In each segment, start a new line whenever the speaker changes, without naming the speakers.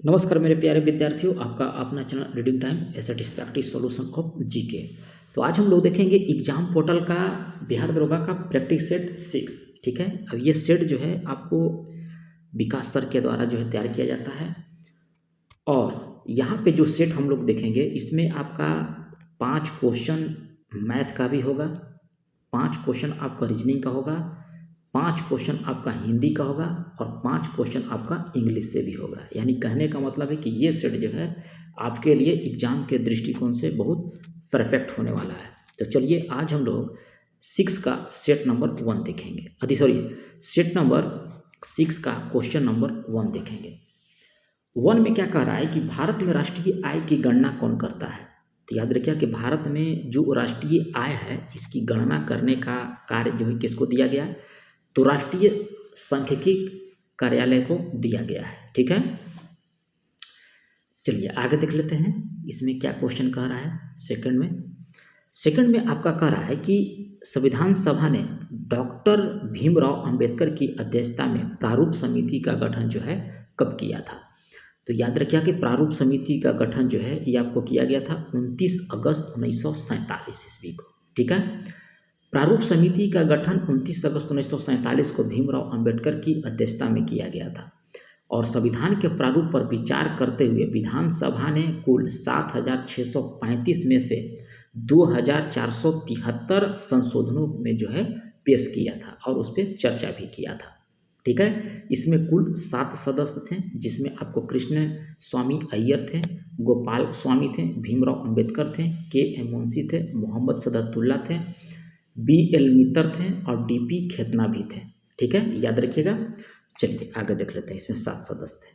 नमस्कार मेरे प्यारे विद्यार्थियों, आपका अपना channel reading time A satisfactory solution of GK. तो आज हम लोग देखेंगे एग्जाम पोर्टल का बिहार दरोगा का प्रैक्टिस सेट 6। ठीक है, अब ये सेट जो है आपको विकास सर के द्वारा जो है तैयार किया जाता है। और यहाँ पे जो सेट हम लोग देखेंगे इसमें आपका 5 क्वेश्चन मैथ का भी होगा, 5 क्वेश्चन आपका रीजनिंग का होगा, 5 क्वेश्चन आपका हिंदी का होगा और 5 क्वेश्चन आपका इंग्लिश से भी होगा। यानी कहने का मतलब है कि ये सेट जो है आपके लिए एग्जाम के दृष्टिकोण से बहुत परफेक्ट होने वाला है। तो चलिए आज हम लोग 6 का सेट नंबर 1 देखेंगे, सेट नंबर 6 का क्वेश्चन नंबर 1 देखेंगे। 1 में क्या कह रहा है कि भारत में राष्ट्रीय आय की गणना कौन करता है। तो याद रखिए कि भारत में जो राष्ट्रीय आय है इसकी गणना करने का कार्य जो है किसको दिया गया है, तो राष्ट्रीय सांख्यिकी कार्यालय को दिया गया है। ठीक है, चलिए आगे देख लेते हैं इसमें क्या क्वेश्चन कह रहा है। सेकंड में आपका कह रहा है कि संविधान सभा ने डॉक्टर भीमराव अंबेडकर की अध्यक्षता में प्रारूप समिति का गठन जो है कब किया था। तो याद रखिए कि प्रारूप समिति का गठन जो है ये आपको किया गया था 29 अगस्त 1947 ईस्वी को। ठीक है, प्रारूप समिति का गठन 29 अगस्त 1947 को भीमराव अंबेडकर की अध्यक्षता में किया गया था और संविधान के प्रारूप पर विचार करते हुए विधानसभा ने कुल 7,635 में से 2,473 संशोधनों में जो है पेश किया था और उस पर चर्चा भी किया था। ठीक है, इसमें कुल 7 सदस्य थे जिसमें आपको कृष्ण स्वामी अय्यर थे, गोपाल स्वामी थे, भीमराव अंबेडकर थे, के.एम. मुंशी थे, मोहम्मद सदतुल्ला थे, बी.एल. मित्तर थे और डी.पी. खेतना भी थे। ठीक है, याद रखिएगा। चलिए आगे देख लेते हैं, इसमें 7 सदस्य थे।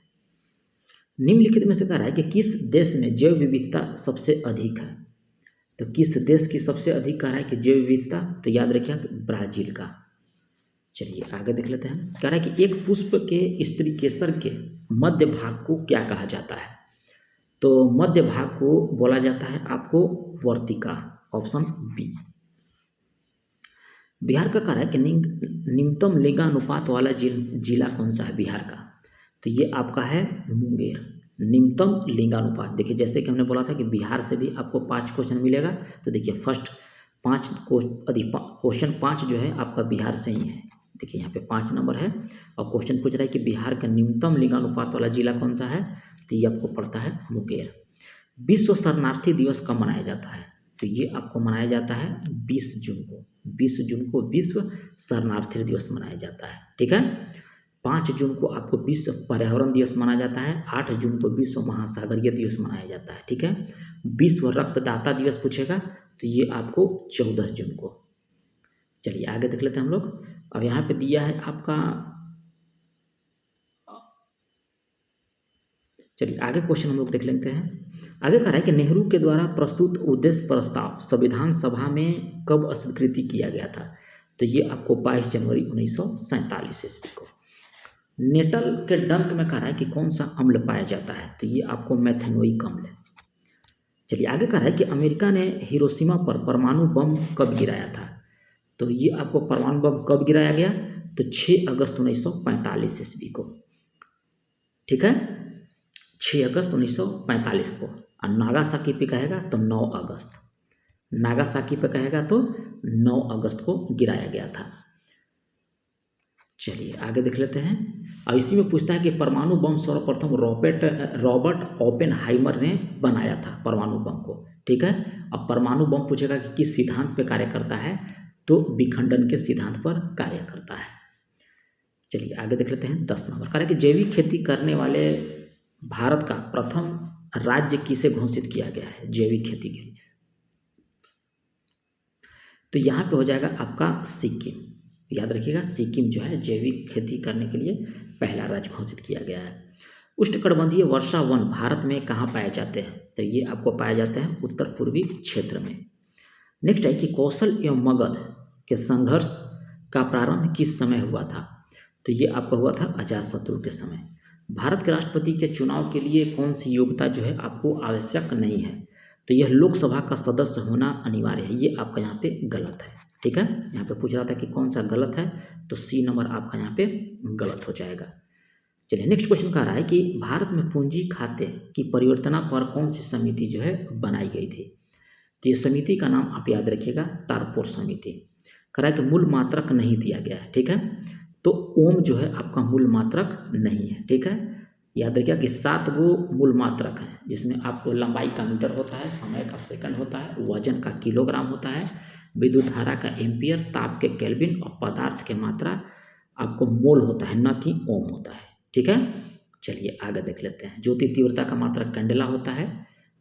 निम्नलिखित में से कह रहा है कि किस देश में जैव विविधता सबसे अधिक है। तो किस देश की सबसे अधिक कह रहा है कि जैव विविधता, तो याद रखिएगा ब्राजील का। चलिए आगे देख लेते हैं। कह रहा है कि एक पुष्प के स्त्री केसर के मध्य भाग को क्या कहा जाता है। तो मध्य भाग को बोला जाता है आपको वर्तिका, ऑप्शन बी। बिहार का कह रहा है कि निम्नतम लिंगानुपात वाला जिला कौन सा है बिहार का। तो ये आपका है मुंगेर। निम्नतम लिंगानुपात, देखिए जैसे कि हमने बोला था कि बिहार से भी आपको 5 क्वेश्चन मिलेगा। तो देखिए फर्स्ट 5 क्वेश्चन 5 जो है आपका बिहार से ही है। देखिए यहाँ पे 5 नंबर है और क्वेश्चन पूछ रहा है कि बिहार का निम्नतम लिंगानुपात वाला जिला कौन सा है। तो ये आपको पड़ता है मुंगेर। विश्व शरणार्थी दिवस कब मनाया जाता है। तो ये आपको मनाया जाता है 20 जून को। 20 जून को विश्व शरणार्थी दिवस मनाया जाता है। ठीक है, 5 जून को आपको विश्व पर्यावरण दिवस मनाया जाता है, 8 जून को विश्व महासागरीय दिवस मनाया जाता है। ठीक है, विश्व रक्तदाता दिवस पूछेगा तो ये आपको 14 जून को। चलिए आगे देख लेते हैं हम लोग। अब यहाँ पे दिया है आपका, चलिए आगे क्वेश्चन हम लोग देख लेते हैं। आगे कह रहा है कि नेहरू के द्वारा प्रस्तुत उद्देश्य प्रस्ताव संविधान सभा में कब स्वीकृति किया गया था। तो ये आपको 22 जनवरी 1947 ईस्वी को। नेटल के डंक में कह रहा है कि कौन सा अम्ल पाया जाता है। तो ये आपको मेथेनोइक अम्ल है। चलिए आगे कह रहा है कि अमेरिका ने हिरोशिमा पर परमाणु बम कब गिराया था। तो ये आपको परमाणु बम कब गिराया गया, तो 6 अगस्त 1945 ईस्वी को। ठीक है, 6 अगस्त 1945 को। और नागासाकी पे कहेगा तो 9 अगस्त, नागासाकी पे कहेगा तो 9 अगस्त को गिराया गया था। चलिए आगे देख लेते हैं। और इसी में पूछता है कि परमाणु बम सर्वप्रथम रॉबर्ट ओपेनहाइमर ने बनाया था परमाणु बम को। ठीक है, अब परमाणु बम पूछेगा कि किस सिद्धांत पे कार्य करता है, तो विखंडन के सिद्धांत पर कार्य करता है। चलिए आगे देख लेते हैं। 10 नंबर कह रहा है कि जैविक खेती करने वाले भारत का प्रथम राज्य किसे घोषित किया गया है जैविक खेती के लिए। तो यहाँ पे हो जाएगा आपका सिक्किम। याद रखिएगा सिक्किम जो है जैविक खेती करने के लिए पहला राज्य घोषित किया गया है। उष्णकटिबंधीय वर्षा वन भारत में कहाँ पाए जाते हैं। तो ये आपको पाए जाते हैं उत्तर पूर्वी क्षेत्र में। नेक्स्ट है कि कौशल एवं मगध के संघर्ष का प्रारंभ किस समय हुआ था। तो ये आपका हुआ था अजातशत्रु के समय। भारत के राष्ट्रपति के चुनाव के लिए कौन सी योग्यता जो है आपको आवश्यक नहीं है। तो यह लोकसभा का सदस्य होना अनिवार्य है। ये आपका यहाँ पे गलत है। ठीक है, यहाँ पे पूछ रहा था कि कौन सा गलत है, तो सी नंबर आपका यहाँ पे गलत हो जाएगा। चलिए नेक्स्ट क्वेश्चन कह रहा है कि भारत में पूंजी खाते की परिवर्तना पर कौन सी समिति जो है बनाई गई थी। तो ये समिति का नाम आप याद रखिएगा, तारपुर समिति। कह रहा है कि मूल मात्रक नहीं दिया गया है, ठीक है। तो ओम जो है आपका मूल मात्रक नहीं है, ठीक है। याद रखिएगा कि 7 गो मूल मात्रक हैं, जिसमें आपको लंबाई का मीटर होता है, समय का सेकंड होता है, वजन का किलोग्राम होता है, विद्युत धारा का एम्पियर, ताप के केल्विन और पदार्थ के मात्रा आपको मोल होता है, न कि ओम होता है, ठीक है। चलिए आगे देख लेते हैं। ज्योति तीव्रता का मात्रक कैंडेला होता है,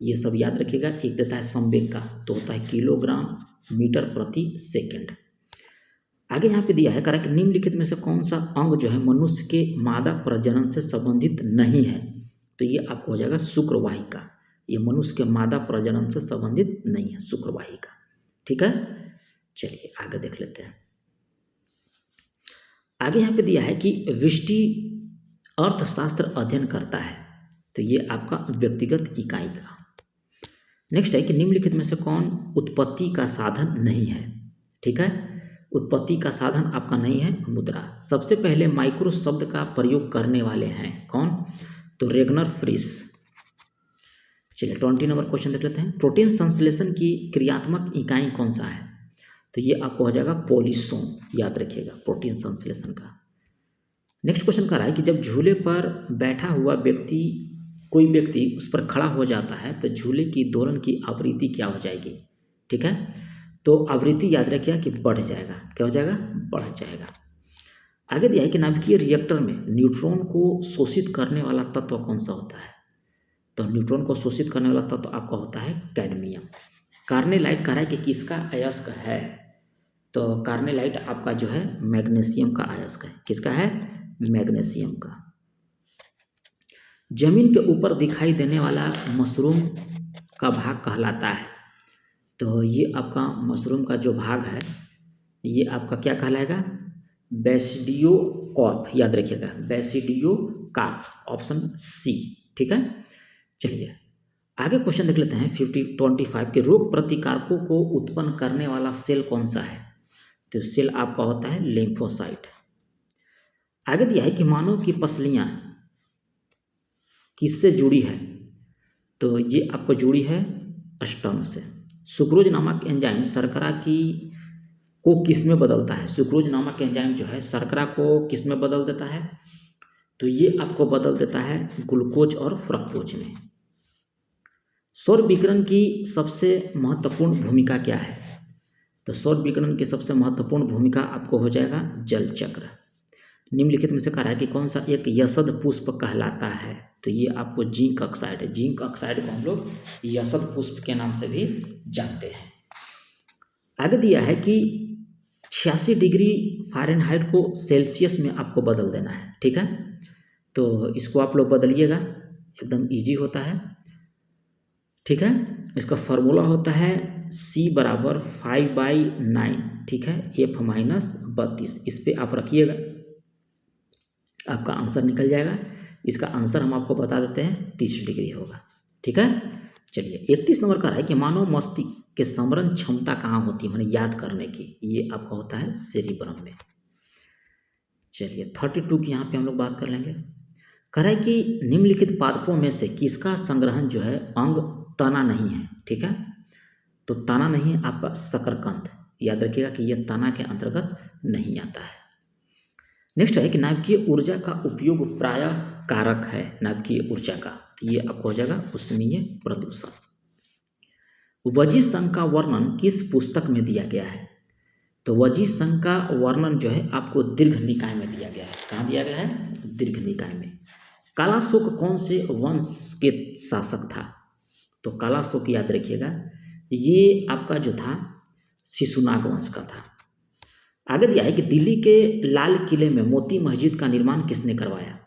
ये सब याद रखिएगा। एक देता है संवेग का, तो होता है किलोग्राम मीटर प्रति सेकंड। आगे यहाँ पे दिया है, कह रहा है कि निम्नलिखित में से कौन सा अंग जो है मनुष्य के मादा प्रजनन से संबंधित नहीं है। तो ये आपको हो जाएगा शुक्रवाहिका। ये मनुष्य के मादा प्रजनन से संबंधित नहीं है, शुक्रवाहिका, ठीक है। चलिए आगे देख लेते हैं। आगे यहाँ पे दिया है कि विष्टि अर्थशास्त्र अध्ययन करता है, तो ये आपका व्यक्तिगत इकाई का। नेक्स्ट है कि निम्नलिखित में से कौन उत्पत्ति का साधन नहीं है, ठीक है। उत्पत्ति का साधन आपका नहीं है मुद्रा। सबसे पहले माइक्रो शब्द का प्रयोग करने वाले हैं कौन, तो रेगनर फ्रिस। चलिए 20 नंबर क्वेश्चन देख लेते हैं। प्रोटीन संश्लेषण की क्रियात्मक इकाई कौन सा है। तो ये आपको हो जाएगा पोलिसोम, याद रखिएगा प्रोटीन संश्लेषण का। नेक्स्ट क्वेश्चन कर रहा है कि जब झूले पर बैठा हुआ व्यक्ति कोई व्यक्ति उस पर खड़ा हो जाता है तो झूले की दोलन की आवृत्ति क्या हो जाएगी, ठीक है। तो आवृत्ति याद रखिएगा कि बढ़ जाएगा, क्या हो जाएगा, बढ़ जाएगा। आगे दिया है कि नाभिकीय रिएक्टर में न्यूट्रॉन को शोषित करने वाला तत्व कौन सा होता है। तो न्यूट्रॉन को शोषित करने वाला तत्व आपका होता है कैडमियम। कार्नेलाइट कह रहा है कि किसका अयस्क है। तो कार्नेलाइट आपका जो है मैग्नीशियम का अयस्क है। किसका है, मैग्नीशियम का। जमीन के ऊपर दिखाई देने वाला मशरूम का भाग कहलाता है। तो ये आपका मशरूम का जो भाग है ये आपका क्या कहलाएगा, बेसिडियोकार्प, याद रखिएगा बेसिडियोकार्प, ऑप्शन सी, ठीक है। चलिए आगे क्वेश्चन देख लेते हैं 25 के। रोग प्रतिकारकों को उत्पन्न करने वाला सेल कौन सा है। तो सेल आपका होता है लिम्फोसाइट। आगे दिया है कि मानव की पसलियां किससे जुड़ी है। तो ये आपको जुड़ी है स्टर्न से। सुक्रोज नामक एंजाइम शर्करा को किस में बदलता है। सुक्रोज नामक एंजाइम जो है शर्करा को किस में बदल देता है। तो ये आपको बदल देता है ग्लूकोज और फ्रक्टोज में। सौर विकिरण की सबसे महत्वपूर्ण भूमिका क्या है। तो सौर विकिरण की सबसे महत्वपूर्ण भूमिका आपको हो जाएगा जल चक्र। निम्नलिखित में से कह रहा है कि कौन सा एक यशद पुष्प कहलाता है। तो ये आपको जिंक ऑक्साइड है। जिंक ऑक्साइड को हम लोग यशद पुष्प के नाम से भी जानते हैं। आगे दिया है कि 86 डिग्री फ़ारेनहाइट को सेल्सियस में आपको बदल देना है, ठीक है। तो इसको आप लोग बदलिएगा, एकदम इजी होता है, ठीक है। इसका फॉर्मूला होता है C बराबर 5/9, ठीक है, F माइनस 32। इस पर आप रखिएगा, आपका आंसर निकल जाएगा। इसका आंसर हम आपको बता देते हैं 30 डिग्री होगा, ठीक है। चलिए 31 नंबर का है कि मानव मस्तिष्क के स्मरण क्षमता कहाँ होती है, माने याद करने की। ये आपका होता है सेरिब्रम में। चलिए 32 की यहाँ पे हम लोग बात कर लेंगे। कह रहा है कि निम्नलिखित पादपों में से किसका संग्रहण जो है अंग तना नहीं है, ठीक है। तो तना नहीं है आपका शकरकंद, याद रखिएगा कि यह तना के अंतर्गत नहीं आता है। नेक्स्ट है कि नाभिकीय ऊर्जा का उपयोग प्रायः कारक है। नाभिकीय ऊर्जा का तो ये आपको हो जाएगा उष्मीय प्रदूषण। वजी संघ का वर्णन किस पुस्तक में दिया गया है। तो वजी संघ का वर्णन जो है आपको दीर्घ निकाय में दिया गया है। कहाँ दिया गया है, दीर्घ निकाय में। कालाशोक कौन से वंश के शासक था। तो कालाशोक याद रखिएगा ये आपका जो था शिशुनाग वंश का था। आगे दिया है कि दिल्ली के लाल किले में मोती मस्जिद का निर्माण किसने करवाया।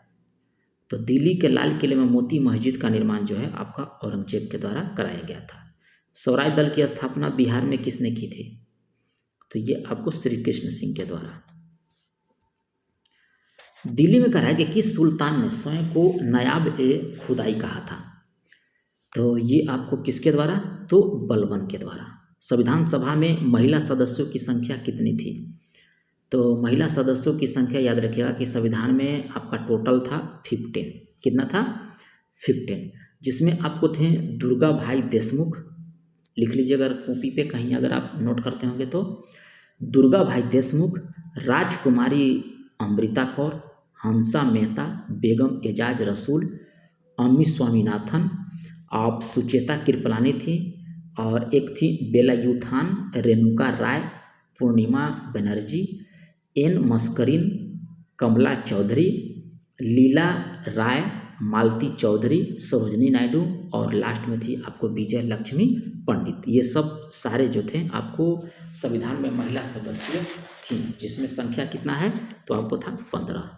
तो दिल्ली के लाल किले में मोती मस्जिद का निर्माण जो है आपका औरंगजेब के द्वारा कराया गया था। स्वराज दल की स्थापना बिहार में किसने की थी। तो ये आपको श्री कृष्ण सिंह के द्वारा। दिल्ली में कहा है कि किस सुल्तान ने स्वयं को नायाब ए खुदाई कहा था। तो ये आपको किसके द्वारा, तो बलबन के द्वारा। संविधान सभा में महिला सदस्यों की संख्या कितनी थी। तो महिला सदस्यों की संख्या याद रखिएगा कि संविधान में आपका टोटल था 15। कितना था? 15, जिसमें आपको थे दुर्गा भाई देशमुख, लिख लीजिए अगर कॉपी पे कहीं अगर आप नोट करते होंगे तो, दुर्गा भाई देशमुख, राजकुमारी अमृता कौर, हंसा मेहता, बेगम एजाज रसूल, अम्मी स्वामीनाथन, आप सुचेता कृपलानी थी, और एक थी बेलायुथान रेणुका राय, पूर्णिमा बनर्जी, एन मस्करीन, कमला चौधरी, लीला राय, मालती चौधरी, सरोजनी नायडू, और लास्ट में थी आपको विजय लक्ष्मी पंडित। ये सब सारे जो थे आपको संविधान में महिला सदस्य थी, जिसमें संख्या कितना है तो आपको था 15।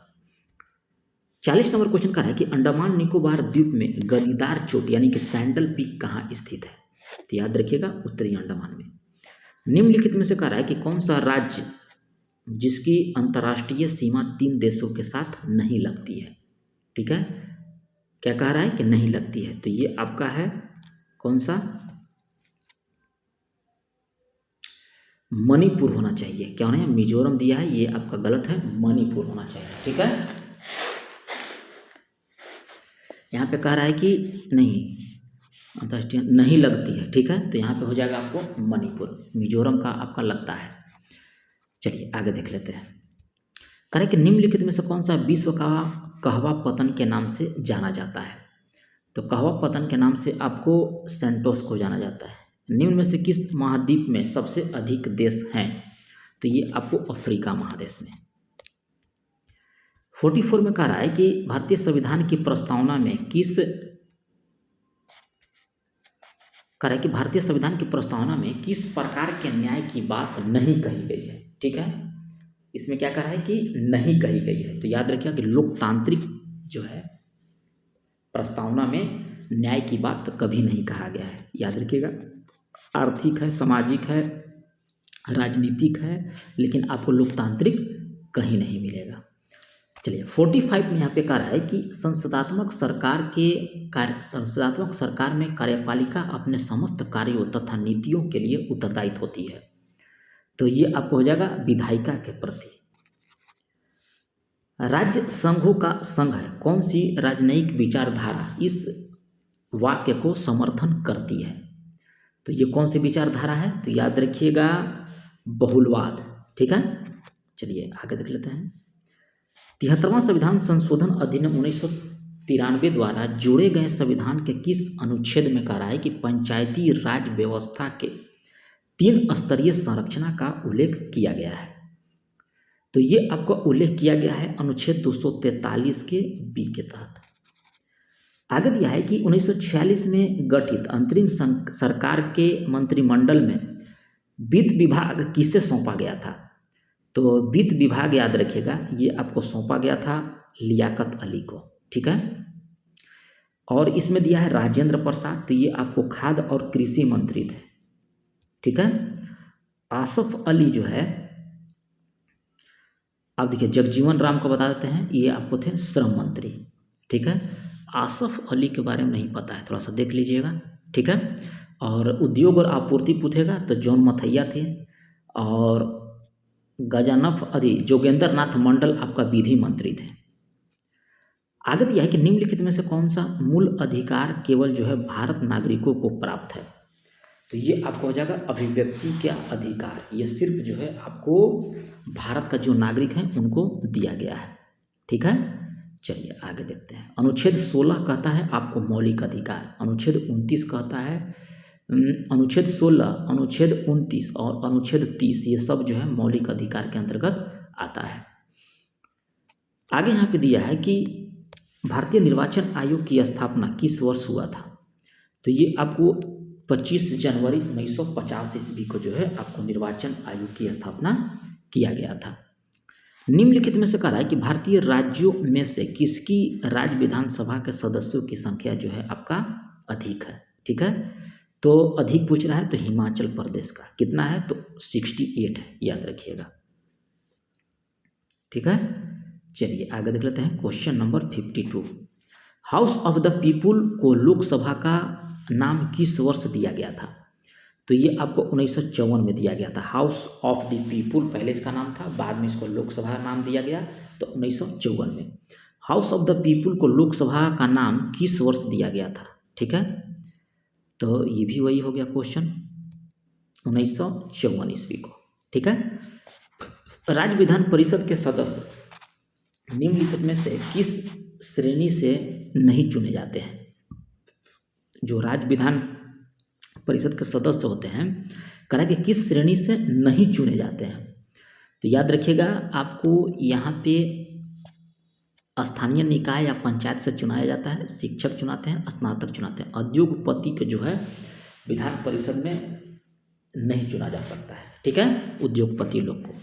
40 नंबर क्वेश्चन का है कि अंडमान निकोबार द्वीप में गदीदार चोटी यानी कि सैंडल पीक कहाँ स्थित है? तो याद रखिएगा उत्तरी अंडमान में। निम्नलिखित में से कह रहा है कि कौन सा राज्य जिसकी अंतर्राष्ट्रीय सीमा 3 देशों के साथ नहीं लगती है? ठीक है, क्या कह रहा है कि नहीं लगती है, तो ये आपका है कौन सा? मणिपुर होना चाहिए। क्या होना है? मिजोरम दिया है, ये आपका गलत है, मणिपुर होना चाहिए। ठीक है, यहाँ पे कह रहा है कि नहीं अंतर्राष्ट्रीय नहीं लगती है। ठीक है, तो यहाँ पे हो जाएगा आपको मणिपुर, मिजोरम का आपका लगता है। चलिए आगे देख लेते हैं। कह रहे कि निम्नलिखित में से कौन सा विश्व का कहवा पतन के नाम से जाना जाता है? तो कहवा पतन के नाम से आपको सेंटोस को जाना जाता है। निम्न में से किस महाद्वीप में सबसे अधिक देश हैं? तो ये आपको अफ्रीका महादेश में। 44 में कह रहा है कि भारतीय संविधान की प्रस्तावना में किस कह रहा है कि भारतीय संविधान की प्रस्तावना में किस प्रकार के न्याय की बात नहीं कही गई है? ठीक है, इसमें क्या कह रहा है कि नहीं कही गई है, तो याद रखिएगा कि लोकतांत्रिक जो है प्रस्तावना में न्याय की बात कभी नहीं कहा गया है। याद रखिएगा, आर्थिक है, सामाजिक है, राजनीतिक है, लेकिन आपको लोकतांत्रिक कहीं नहीं मिलेगा। चलिए 45 में यहाँ पे कह रहा है कि संसदात्मक सरकार में कार्यपालिका अपने समस्त कार्यों तथा नीतियों के लिए उत्तरदायित्व होती है, तो ये आपको हो जाएगा विधायिका के प्रति। राज्य संघों का संघ है, कौन सी राजनयिक विचारधारा इस वाक्य को समर्थन करती है? तो ये कौन सी विचारधारा है? तो याद रखिएगा बहुलवाद। ठीक है, चलिए आगे देख लेते हैं। 73वां संविधान संशोधन अधिनियम 1993 द्वारा जोड़े गए संविधान के किस अनुच्छेद में कह रहा है कि पंचायती राज व्यवस्था के 3 स्तरीय संरचना का उल्लेख किया गया है? तो ये आपका उल्लेख किया गया है अनुच्छेद 243 के बी के तहत। आगे दिया है कि 1946 में गठित अंतरिम सरकार के मंत्रिमंडल में वित्त विभाग किसे सौंपा गया था? तो वित्त विभाग याद रखिएगा ये आपको सौंपा गया था लियाकत अली को। ठीक है, और इसमें दिया है राजेंद्र प्रसाद, तो ये आपको खाद्य और कृषि मंत्री थे। ठीक है, आसफ अली जो है, आप देखिए जगजीवन राम को बता देते हैं, ये आपको थे श्रम मंत्री। ठीक है, आसफ अली के बारे में नहीं पता है, थोड़ा सा देख लीजिएगा। ठीक है, और उद्योग और आपूर्ति पूछेगा तो जॉन मथैया थे, और जोगेंद्र नाथ मंडल आपका विधि मंत्री थे। आगे दिया है कि निम्नलिखित में से कौन सा मूल अधिकार केवल जो है भारत नागरिकों को प्राप्त है? तो ये आपको हो जाएगा अभिव्यक्ति का अधिकार, ये सिर्फ जो है आपको भारत का जो नागरिक हैं उनको दिया गया है। ठीक है, चलिए आगे देखते हैं। अनुच्छेद 16 कहता है आपको मौलिक अधिकार, अनुच्छेद 29 कहता है, अनुच्छेद 16, अनुच्छेद 29 और अनुच्छेद 30 ये सब जो है मौलिक अधिकार के अंतर्गत आता है। आगे यहाँ पे दिया है कि भारतीय निर्वाचन आयोग की स्थापना किस वर्ष हुआ था? तो ये आपको 25 जनवरी 1950 ईस्वी को जो है आपको निर्वाचन आयोग की स्थापना किया गया था। निम्नलिखित में से कह रहा है कि भारतीय राज्यों में से किसकी राज्य विधानसभा के सदस्यों की संख्या जो है आपका अधिक है? ठीक है, तो अधिक पूछ रहा है तो हिमाचल प्रदेश का कितना है? तो 68 है, याद रखिएगा। ठीक है, चलिए आगे देख लेते हैं। Question number 52, house of the people को लोकसभा का नाम किस वर्ष दिया गया था? तो ये आपको 1954 में दिया गया था। हाउस ऑफ द पीपुल पहले इसका नाम था, बाद में इसको लोकसभा नाम दिया गया। तो 1954 में हाउस ऑफ द पीपुल को लोकसभा का नाम किस वर्ष दिया गया था? ठीक है, तो ये भी वही हो गया क्वेश्चन, 1954 ईस्वी को। ठीक है, राज्य विधान परिषद के सदस्य निम्नलिखित में से किस श्रेणी से नहीं चुने जाते हैं? जो राज्य विधान परिषद के सदस्य होते हैं, कह रहा है कि किस श्रेणी से नहीं चुने जाते हैं। तो याद रखिएगा, आपको यहाँ पे स्थानीय निकाय या पंचायत से चुनाया जाता है, शिक्षक चुनाते हैं, स्नातक चुनाते हैं। उद्योगपति के जो है विधान परिषद में नहीं चुना जा सकता है। ठीक है, उद्योगपति लोग को।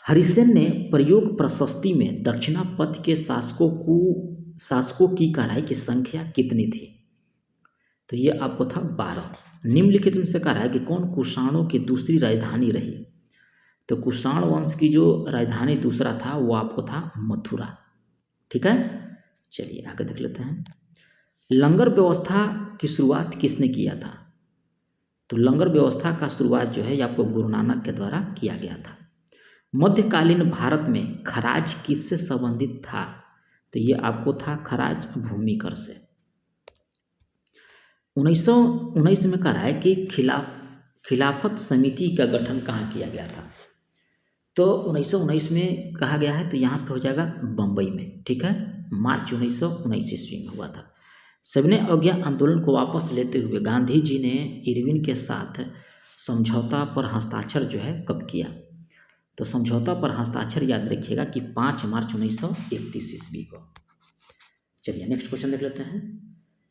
हरिसेन ने प्रयोग प्रशस्ति में दक्षिणापथ के शासकों की कड़ाई की संख्या कितनी थी? तो ये आपको था 12। निम्नलिखित में से कह रहा है कि कौन कुषाणों की दूसरी राजधानी रही? तो कुषाण वंश की जो राजधानी दूसरा था वो आपको था मथुरा। ठीक है, चलिए आगे देख लेते हैं। लंगर व्यवस्था की शुरुआत किसने किया था? तो लंगर व्यवस्था का शुरुआत जो है ये आपको गुरु नानक के द्वारा किया गया था। मध्यकालीन भारत में खराज किससे संबंधित था? तो ये आपको था खराज भूमि कर से। 1919 में कहा है कि खिलाफत समिति का गठन कहाँ किया गया था? तो 1919 में कहा गया है, तो यहाँ पे हो जाएगा बम्बई में। ठीक है, मार्च 1919 ईस्वी में हुआ था। सविनय अवज्ञा आंदोलन को वापस लेते हुए गांधी जी ने इरविन के साथ समझौता पर हस्ताक्षर जो है कब किया? तो समझौता पर हस्ताक्षर याद रखिएगा कि 5 मार्च 1931 ईस्वी को। चलिए नेक्स्ट क्वेश्चन देख लेते हैं।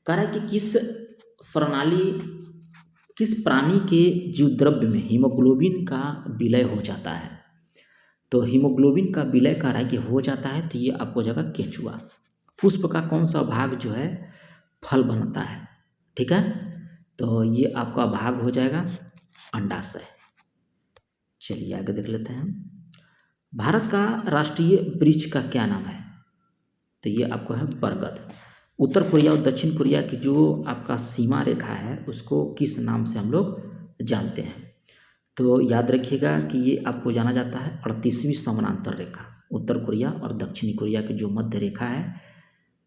कह रहा है कि किस प्राणी के जीवद्रव्य में हीमोग्लोबिन का विलय हो जाता है? तो हीमोग्लोबिन का विलय कह रहा है कि हो जाता है, तो ये आपको हो जाएगा केंचुआ। पुष्प का कौन सा भाग जो है फल बनता है? ठीक है, तो ये आपका भाग हो जाएगा अंडाशय। चलिए आगे देख लेते हैं। भारत का राष्ट्रीय वृक्ष का क्या नाम है? तो ये आपको है बरगद। उत्तर कोरिया और दक्षिण कोरिया की जो आपका सीमा रेखा है उसको किस नाम से हम लोग जानते हैं? तो याद रखिएगा कि ये आपको जाना जाता है 38वीं समानांतर रेखा। उत्तर कोरिया और दक्षिणी कोरिया की जो मध्य रेखा है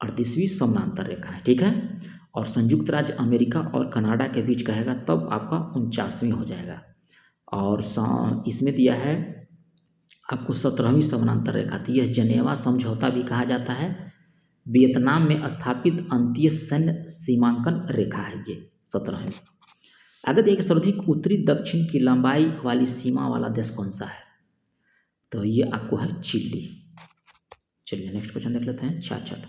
38वीं समानांतर रेखा है। ठीक है, और संयुक्त राज्य अमेरिका और कनाडा के बीच कहेगा तब आपका 49वीं हो जाएगा। और इसमें दिया है आपको 17वीं समानांतर रेखा। तो यह जनेवा समझौता भी कहा जाता है। वियतनाम में स्थापित अंतीय सैन्य सीमांकन रेखा है ये 17वीं। आगे देखिए, सर्वाधिक उत्तरी दक्षिण की लंबाई वाली सीमा वाला देश कौन सा है? तो ये आपको है चिली। चलिए नेक्स्ट क्वेश्चन देख लेते हैं। 66।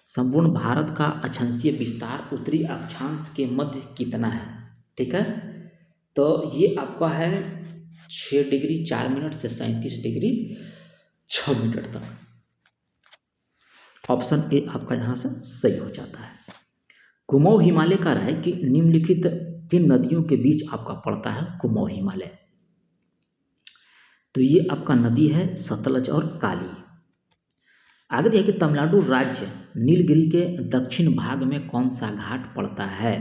संपूर्ण भारत का अक्षांशीय विस्तार उत्तरी अक्षांश के मध्य कितना है? ठीक है, तो ये आपका है 6 डिग्री 4 मिनट से 37 डिग्री 6 मिनट तक। ऑप्शन ए आपका यहाँ से सही हो जाता है। कुमाऊं हिमालय का रहा है कि निम्नलिखित किन नदियों के बीच आपका पड़ता है कुमाऊं हिमालय? तो ये आपका नदी है सतलज और काली। आगे देखिए, तमिलनाडु राज्य नीलगिरी के दक्षिण भाग में कौन सा घाट पड़ता है?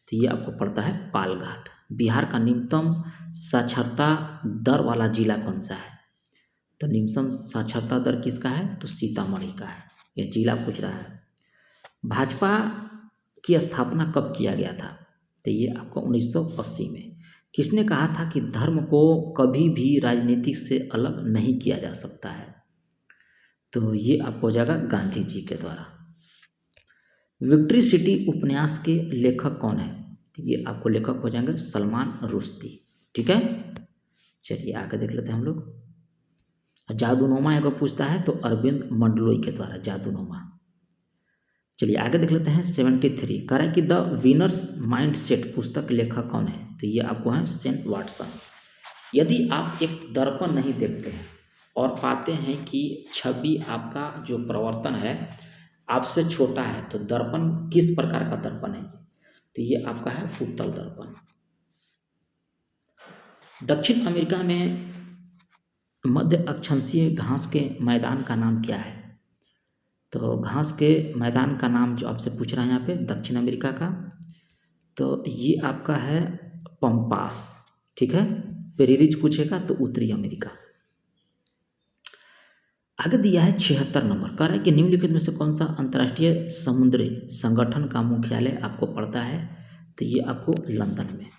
तो ये आपको पड़ता है पाल घाट। बिहार का निम्नतम साक्षरता दर वाला जिला कौन सा है? तो निम्नतम साक्षरता दर किसका है? तो सीतामढ़ी का है। यह जिला पूछ रहा है। भाजपा की स्थापना कब किया गया था? तो ये आपको 1980 में। किसने कहा था कि धर्म को कभी भी राजनीति से अलग नहीं किया जा सकता है? तो ये आपको हो जाएगा गांधी जी के द्वारा। विक्ट्री सिटी उपन्यास के लेखक कौन है? तो ये आपको लेखक हो जाएंगे सलमान रुश्दी। ठीक है, चलिए आगे देख लेते हैं हम लोग। जादूनोमा अगर पूछता है तो अरविंद मंडलोई के द्वारा जादूनोमा। चलिए आगे देख लेते हैं। 73 कह रहा है कि द विनर्स माइंडसेट पुस्तक लेखक कौन है? तो ये आपको है सेंट वाटसन। यदि आप एक दर्पण नहीं देखते हैं और पाते हैं कि छवि आपका जो प्रवर्तन है आपसे छोटा है, तो दर्पण किस प्रकार का दर्पण है? तो ये आपका है उत्तल दर्पण। दक्षिण अमेरिका में मध्य अक्षांशीय घास के मैदान का नाम क्या है? तो घास के मैदान का नाम जो आपसे पूछ रहा है यहाँ पे दक्षिण अमेरिका का, तो ये आपका है पंपास, ठीक है। पेरिरीज पूछेगा तो उत्तरी अमेरिका। आगे दिया है 76 नंबर, कह रहा है कि निम्नलिखित में से कौन सा अंतर्राष्ट्रीय समुद्री संगठन का मुख्यालय आपको पड़ता है, तो ये आपको लंदन में।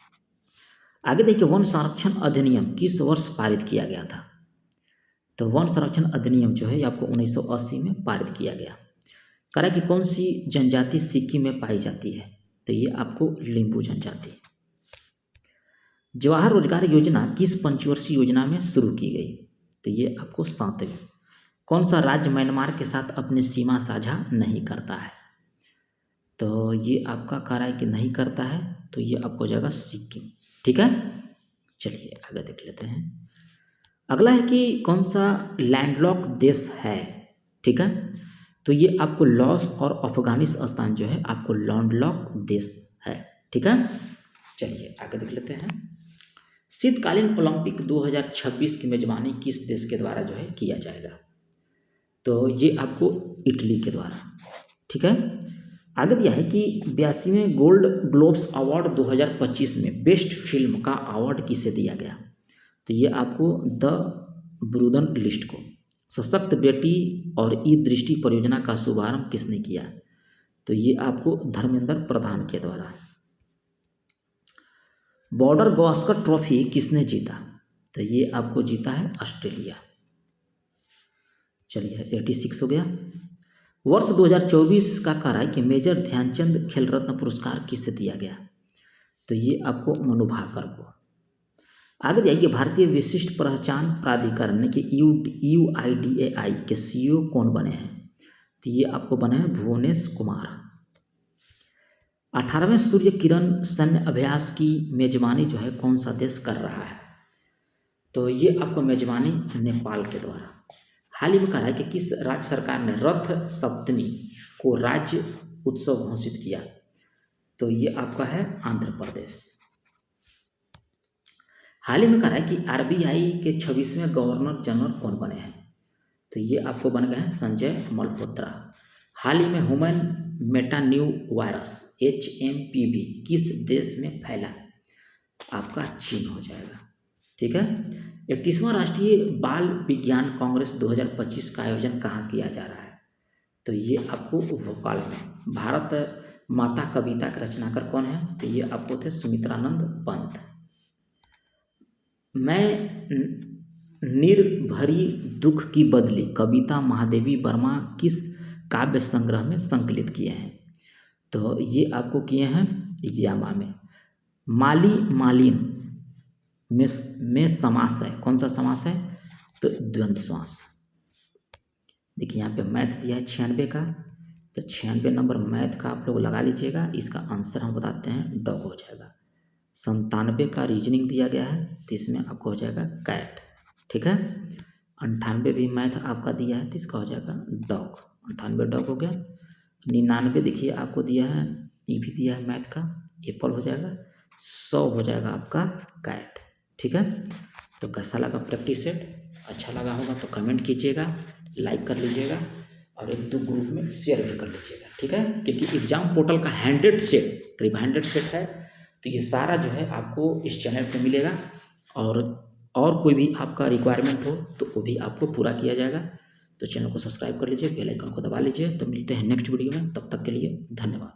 आगे देखिए वन संरक्षण अधिनियम किस वर्ष पारित किया गया था, तो वन संरक्षण अधिनियम जो है ये आपको 1980 में पारित किया गया। कह रहा है कि कौन सी जनजाति सिक्किम में पाई जाती है, तो ये आपको लिम्बू जनजाति। जवाहर रोजगार योजना किस पंचवर्षीय योजना में शुरू की गई, तो ये आपको 7वीं। कौन सा राज्य म्यांमार के साथ अपनी सीमा साझा नहीं करता है, तो ये आपका कह रहा है कि नहीं करता है, तो ये आपको हो जाएगा सिक्किम, ठीक है। चलिए आगे देख लेते हैं। अगला है कि कौन सा लैंडलॉक देश है, ठीक है, तो ये आपको लॉस और अफगानिस्तान जो है आपको लैंडलॉक देश है, ठीक है। चलिए आगे देख लेते हैं। शीतकालीन ओलंपिक 2026 की मेजबानी किस देश के द्वारा जो है किया जाएगा, तो ये आपको इटली के द्वारा, ठीक है। आगे दिया है कि 82वें गोल्ड ग्लोब्स अवार्ड 2025 में बेस्ट फिल्म का अवार्ड किसे दिया गया, तो ये आपको द ब्रूदन लिस्ट को। सशक्त बेटी और ई दृष्टि परियोजना का शुभारंभ किसने किया, तो ये आपको धर्मेंद्र प्रधान के द्वारा। बॉर्डर गावस्कर ट्रॉफी किसने जीता, तो ये आपको जीता है ऑस्ट्रेलिया। चलिए 86 हो गया। वर्ष 2024 का कह रहा है कि मेजर ध्यानचंद खेल रत्न पुरस्कार किसे दिया गया, तो ये आपको मनु भाकर को। आगे जाइए भारतीय विशिष्ट पहचान प्राधिकरण के UIDAI के CEO कौन बने हैं, तो ये आपको बने हैं भुवनेश कुमार। 18वें सूर्य किरण सैन्य अभ्यास की मेजबानी जो है कौन सा देश कर रहा है, तो ये आपको मेजबानी नेपाल के द्वारा। हाल ही में कहा है कि किस राज्य सरकार ने रथ सप्तमी को राज्य उत्सव घोषित किया, तो ये आपका है आंध्र प्रदेश। हाल ही में कहा है कि RBI के 26वें गवर्नर जनरल कौन बने हैं, तो ये आपको बन गए हैं संजय मल्होत्रा। हाल ही में ह्यूमन मेटान्यू वायरस HMPV किस देश में फैला, आपका चीन हो जाएगा, ठीक है। 31वां राष्ट्रीय बाल विज्ञान कांग्रेस 2025 का आयोजन कहाँ किया जा रहा है, तो ये आपको भोपाल में। भारत माता कविता के रचनाकार कौन है, तो ये आपको थे सुमित्रानंद पंत। मैं निर्भरी दुख की बदली कविता महादेवी वर्मा किस काव्य संग्रह में संकलित किए हैं, तो ये आपको किए हैं यामा में। माली मालिन में समास है, कौन सा समास है, तो द्वंद्व समास। देखिए यहाँ पे मैथ दिया है 96 का, तो 96 नंबर मैथ का आप लोग लगा लीजिएगा। इसका आंसर हम बताते हैं डॉग हो जाएगा। 97 का रीजनिंग दिया गया है, तो इसमें आपको हो जाएगा कैट, ठीक है। 98 भी मैथ आपका दिया है, तो इसका हो जाएगा डॉग, 98 डॉग हो गया। 99 देखिए आपको दिया है, ये भी दिया है मैथ का, एप्पल हो जाएगा। 100 हो जाएगा आपका कैट, ठीक है। तो कैसा लगा प्रैक्टिस सेट, अच्छा लगा होगा तो कमेंट कीजिएगा, लाइक कर लीजिएगा और 1-2 ग्रुप में शेयर भी कर लीजिएगा, ठीक है। क्योंकि एग्जाम पोर्टल का 100 सेट करीब 100 सेट है, तो ये सारा जो है आपको इस चैनल पे मिलेगा। और कोई भी आपका रिक्वायरमेंट हो तो वो भी आपको पूरा किया जाएगा। तो चैनल को सब्सक्राइब कर लीजिए, बेल आइकन को दबा लीजिए। तो मिलते हैं नेक्स्ट वीडियो में, तब तक के लिए धन्यवाद।